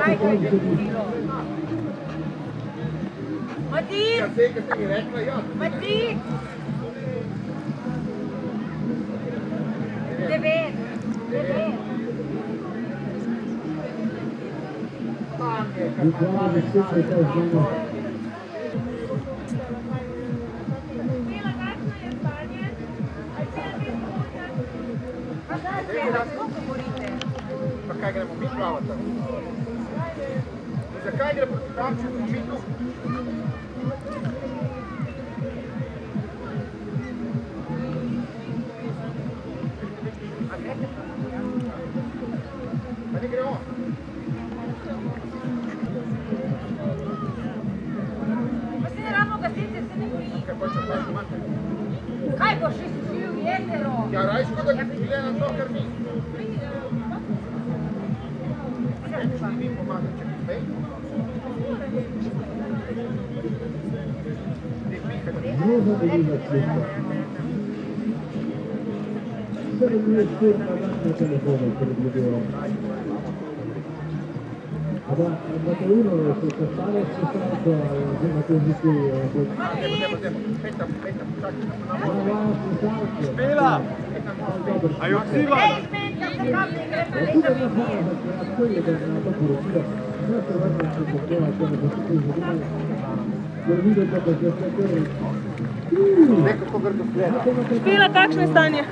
Kaj ga je zgodilo? Matic! Matic! 9. Pa kaj gremo mi plavati? Zakaj gre proti tam, če smo mi tu? Pa ne gre on? Pa se ne ravno gasilce, se ne boji. Kaj pa če paš imate? Kaj boš izšil v jezero? Ja, rajško, da gleda to, kar mi. Če mi pomagam, če mi spej. Andate uno sul caffare c'è stato insomma così Spela! A jo odziva! Neko ko grdo gleda. Špela, kakšno je stanje?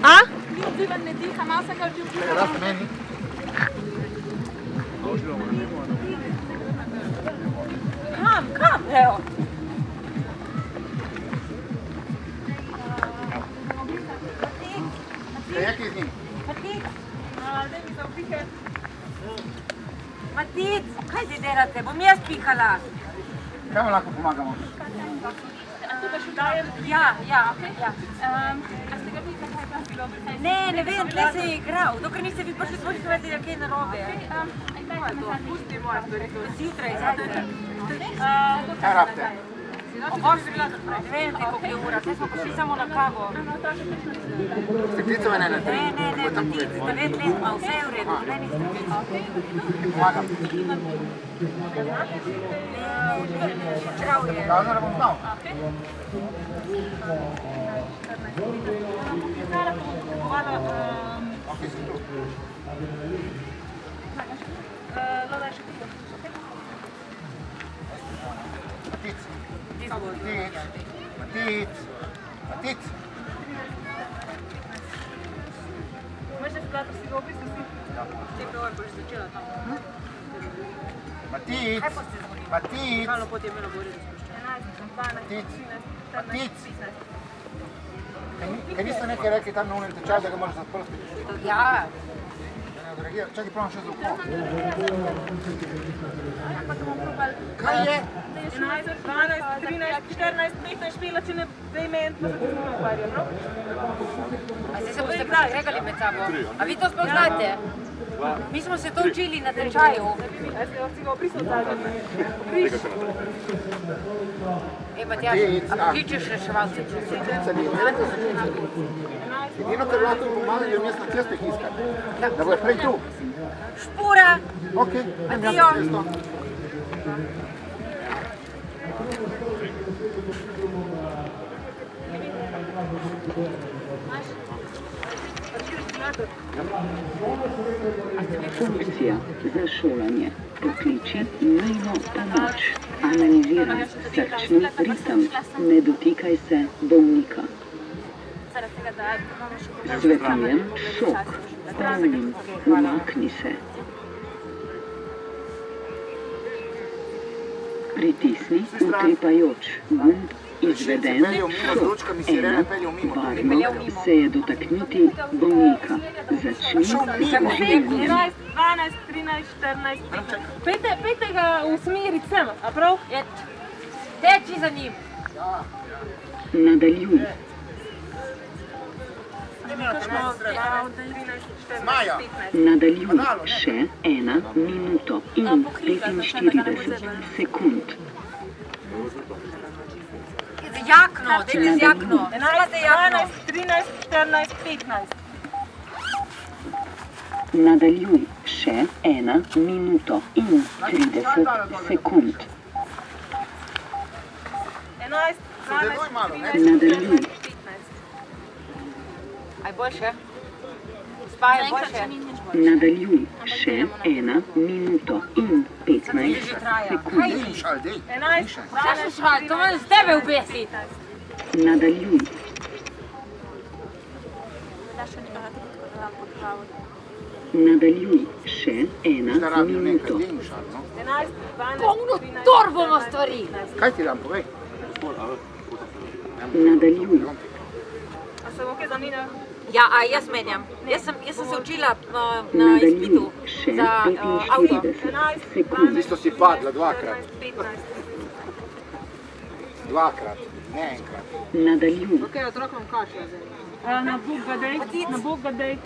A? Ni odzivan, ne diha, malo se ga vdiv. Da se meni. Kam? Evo. Kaj je z njim? Matic, kaj si delate? Bom jaz pihala. Kaj vam lahko pomagamo? Tukaj še dajem. Ja, okej, ja. A ste ga videli, kaj je pa bilo? Ne vem, tle se je igral. Dokler niste vi prišli, smo že vedeli, da je kaj narobe. Pusti moja stvari. Zjutraj, zadaj. Kaj rabite? Ne vem, koliko je ura, zdaj smo prišli samo na kavo. Steklicove ne? Ne, Matic, 9 let ima, vse je v redu, meni steklica. Pomagam. Črao je. Kazno, da bom znal. Ok, sem tu. Matic. Možeš plato si ga opisati? Te prvo boš začela tam. Matic. Kaj boste zvonili? Matic. Kalno pot je imelo bolje spuščeno. 11, 12, 13, 14, 15. Kaj niste nekaj rekli tam na unem tečaju, da ga moraš zaprsti? Ja. Čakaj, pravam še za oko. Kaj je? 11, 12, 13, 14, 15 špela, če ne vejmen, pa se to zelo ukvarjam, no? A zdaj se boste kregali med sabo? A vi to sploh znate? Mi smo se to učili na tečaju. A ste si ga oprisal zadnji? Opriš. Matjaž, a pokličeš reševalce? Edino, kar lahko pomaga, je mestna cesta iskati. Da boš prej tu. Špura! Ok, Adijo! Funkcija za šolanje. Pokliči nujno pomoč. Analiziraj srčni ritem. Ne dotikaj se bolnika. Svetujem šok. Prosim, umakni se. Pritisni ukrepajoč gumb. Izveden šok. 1. Varno se je dotakniti bolnika. Začni z življenjem. 11, 12, 13, 14, 15. Pejte ga usmeriti sem, a prav? Teči za njim! Nadaljuj. Zmaja! Nadaljuj še 1 minuto in 45 sekund. Z jakno, dajte z jakno! 11, 12, 13, 14, 15. Nadaljuj še še 1 minuto in 30 sekund. 11, 12, malo, ne? 13, Nadaljuj. 14, 15. Aj boljše? Gospa je boljše? Nadaljuj še 1 minuto in 15 sekund. Dej šal, dej. 11, Kaj še 12, šal, to me z tebe ubesi. Nadaljuj. Nadaljuj še 1 Da rabijo nekaj, minuto. dej šal, no. 11, 12, Polno 13, torbomo stvari. Kaj ti dam, povej? Nadaljuj. A se bo kaj zanimalo? Ja, a jaz menjam. Jaz sem se učila na izpitu Nadaljuj še za avto. 45 sekund. Isto si padla dvakrat. 14, 15. Dvakrat, ne enkrat. Nadaljuj. Na Bog ga dej,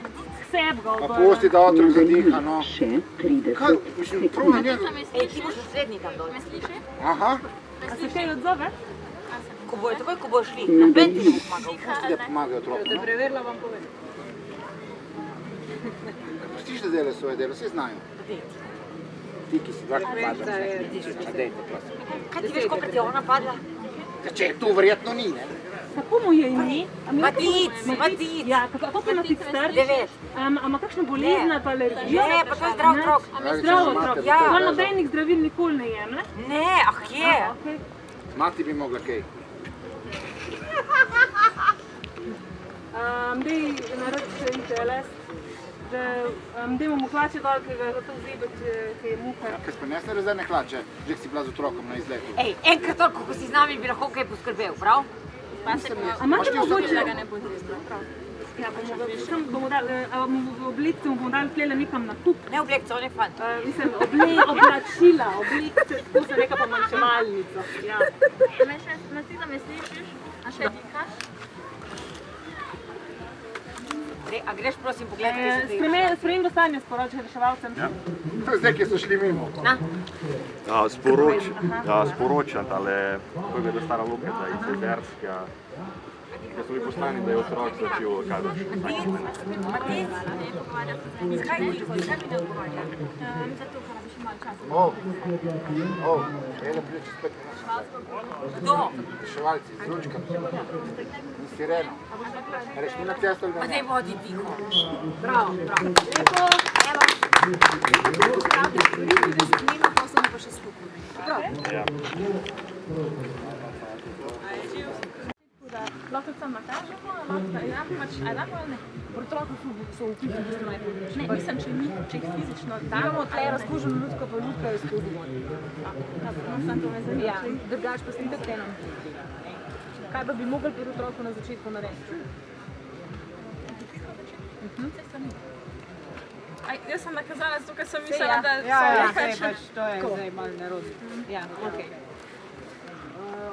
seb ga Pa pusti, da otrok zadiha, no. Še Kaj, 30 mislim, prav na njega. Ej, ti boš v srednji tam dol. Aha, A se kaj odzove? Takoj, ko boš šli, noben ti ne bo pomagal. pusti, da pomagajo otroku, no. Preverila vam povem. Pustiš, da delajo svoje delo, vsi znajo. Ti, ki si dvakrat padla. A dejte, prosim. Kaj ti veš, koliko ti je ona padla? Če je to verjetno ni, ne? Kako mu je ime? Matic. Ja, kako je Matic star? 9. Ima kakšno bolezen ali pa alergijo? Ne, pa to je zdrav otrok. Zdrav otrok. Ja. Pa nobenih zdravil nikoli ne jemlje? Ne, ah je. Okay. Mati bi mogla kaj. Dej naredi še ITLS, da dajmo mu hlače dol, ki ga zato vzebe, ki je muhar. Kaj sponesne rezervne hlače, že si bila z otrokom na izletu? Ej, enkrat toliko, ko si z nami, bi lahko kaj poskrbel, prav? A imate mogoče? Ja, bomo dali, v oblekci bomo dali tlele nekam na kup. Ne oblekce, on je fant. Mislim, oblačila, oblekce, tako se reka pa manjševalnico. Ja. Me slišiš? A še dihaš? A greš, prosim, pogledaj, kaj se ti... Spremembo stanja sporočaj reševalcem. Zdaj, ki so šli mimo. Sporočati, ali ko je stara Luka iz Jezerska, da so bili poslani, da je otrok začel kadati. Matic, kaj mi ne odgovarja? Zato, ker bi še malo časa. Ela prije čez 5 minut. Kdo? Reševalci, z lučkami. In sireno. Reš mi na testo ali Ma ne? daj bodi tiho. Bravo. Lahko sam nakažemo, lahko ali ne? Otroci so v kipu, v bistvu najpomembnejši. Ne, mislim, če jih fizično tam. Imamo tle razkuženo ljudsko, pa ljudka je skuženo. Sam to me zanima. Ja, drugač pa slite tenom. Kaj pa bi mogli pri otroku na začetku narediti? Jaz sem nakazala, zato ker sem mislila, da To je zdaj malo nerodno. Ja, okej.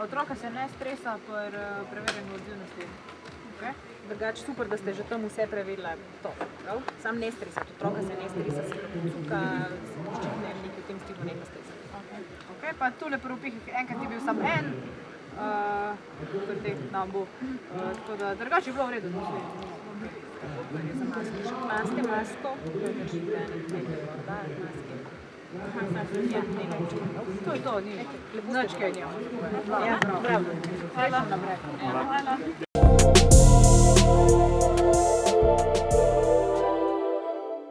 Otroka se ne stresa por preverjanju odzivnosti. Drugač super, da ste že tam vse preverila to, prav? Sam ne stresati, otroka se ne stresa, se cuka, ščitne, nekaj v tem stilu ne stresati. Okej, pa tule pri upihih enkrat je bil samo en, pri teh nam bo. Tako da drugače je bilo v redu. Maske, masko. To je to, ni. Nič kaj njemu. Ja, bravo. Hvala.